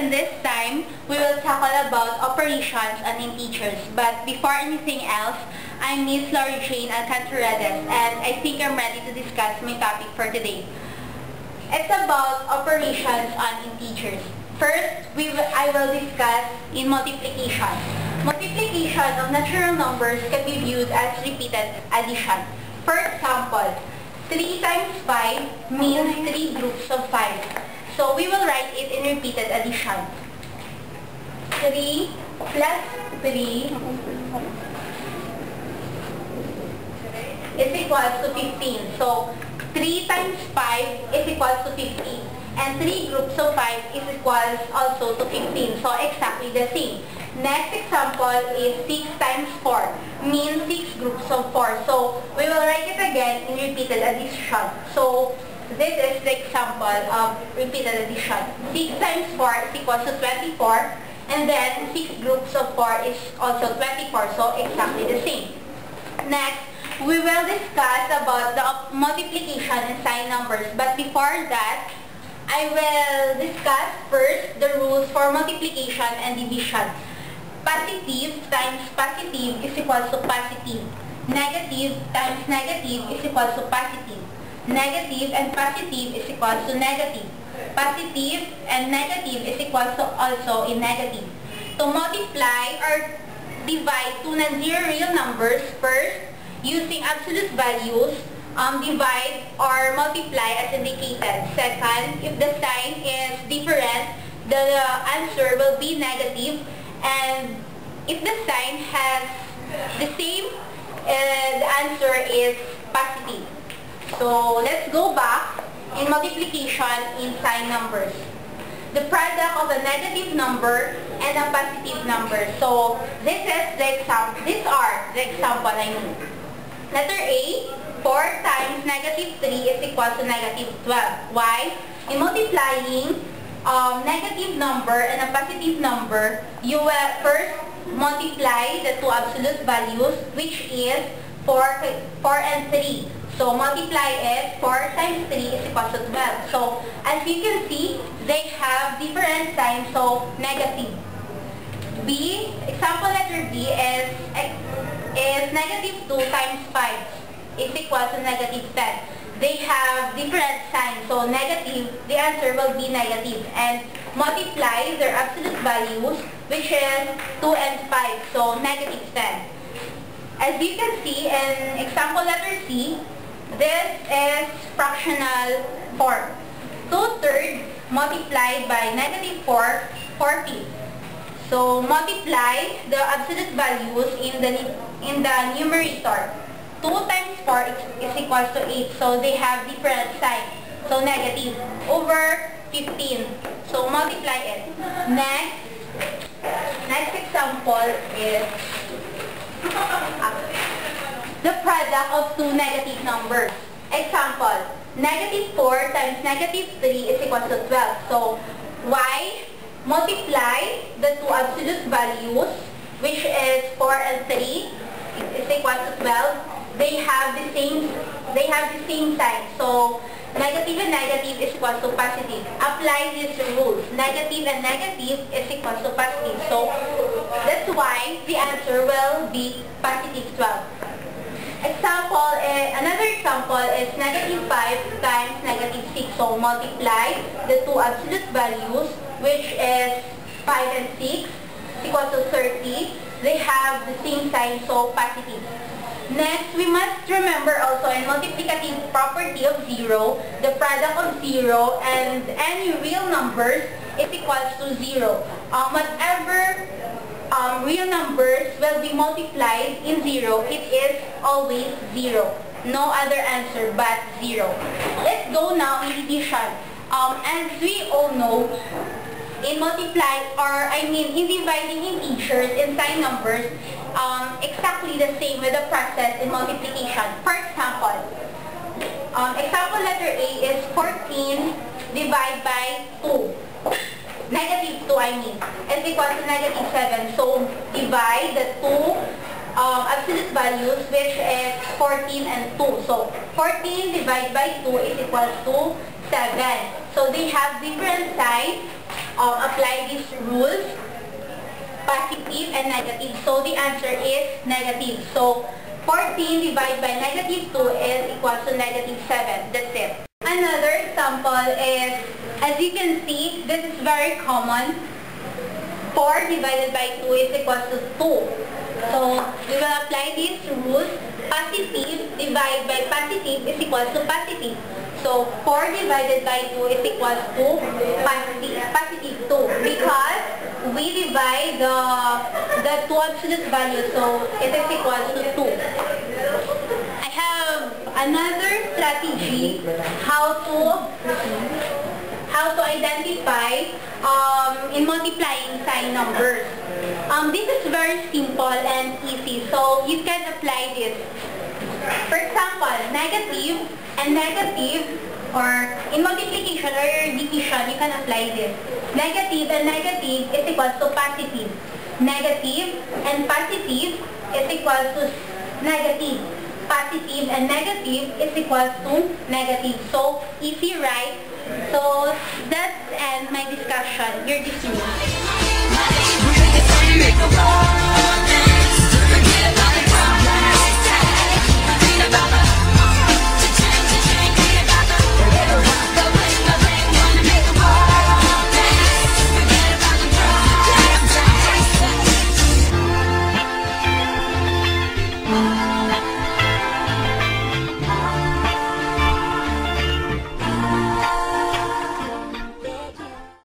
in this time, we will tackle about operations on integers. But before anything else, I'm Miss Lory Jane Alcantaradas, and I think I'm ready to discuss my topic for today. It's about operations on integers. First, I will discuss in multiplication. Multiplication of natural numbers can be viewed as repeated addition. For example, 3 times 5 means 3 groups of 5. So we will write it in repeated addition. 3 plus 3 is equals to 15. So 3 times 5 is equals to 15. And 3 groups of 5 is equals also to 15. So exactly the same. Next example is 6 times 4 means 6 groups of 4. So we will write it again in repeated addition. So this is the example of repeated addition. 6 times 4 is equals to 24. And then 6 groups of 4 is also 24. So exactly the same. Next, we will discuss about the multiplication and sign numbers. But before that, I will discuss first the rules for multiplication and division. Positive times positive is equals to positive. Negative times negative is equals to positive. Negative and positive is equals to negative. Positive and negative is equals to also in negative. To multiply or divide two non-zero real numbers, first, using absolute values, divide or multiply as indicated. Second, if the sign is different, the answer will be negative. And if the sign has the same, the answer is positive. So let's go back in multiplication in sign numbers. The product of a negative number and a positive number. So this is the example. These are the example I mean. Letter A, 4 times negative 3 is equal to negative 12. Why? In multiplying negative number and a positive number, you will first multiply the two absolute values, which is 4 and 3. So multiply it, 4 times 3 is equal to 12. So as you can see, they have different signs, so negative. B, example letter B is negative 2 times 5 is equal to negative 10. They have different signs, so negative, the answer will be negative. And multiply their absolute values, which is 2 and 5, so negative 10. As you can see in example letter C, this is fractional form. 2/3 multiplied by negative 4, 40. So multiply the absolute values in the numerator. 2 times 4 is equals to 8. So they have different signs. So negative over 15. So multiply it. Next example is the product of two negative numbers. Example, negative 4 times negative 3 is equals to 12. So why? Multiply the two absolute values, which is 4 and 3 is equal to 12. They have the same sign. So negative and negative is equal to positive. Apply these rules. Negative and negative is equal to positive. So that's why the answer will be positive 12. Another example is negative 5 times negative 6. So multiply the two absolute values, which is 5 and 6 equal to 30. They have the same sign, so positive. Next, we must remember also in multiplicative property of 0, the product of 0 and any real numbers is equals to 0. Whatever real numbers will be multiplied in 0, it is always 0. No other answer but 0. Let's go now in division. As we all know, in in dividing integers in sign numbers, exactly the same with the process in multiplication. For example, example letter A is 14 divided by 2. Negative 2 is equal to negative 7. So divide the two absolute values, which is 14 and 2. So 14 divided by 2 is equal to 7. So they have different signs apply these rules, positive and negative. So the answer is negative. So 14 divided by negative 2 is equal to negative 7. That's it. Another example is, as you can see, this is very common. 4 divided by 2 is equal to 2. So we will apply these rules. Positive divided by positive is equal to positive. So 4 divided by 2 is equal to positive 2, because we divide the two absolute values, so it is equal to 2. I have another strategy how to identify in multiplying sign numbers. This is very simple and easy, so you can apply this. For example, negative and negative, or in multiplication or division, you can apply this. Negative and negative is equal to positive. Negative and positive is equal to negative. Positive and negative is equal to negative. So, easy, right? So, that's end my discussion. You're dismissed.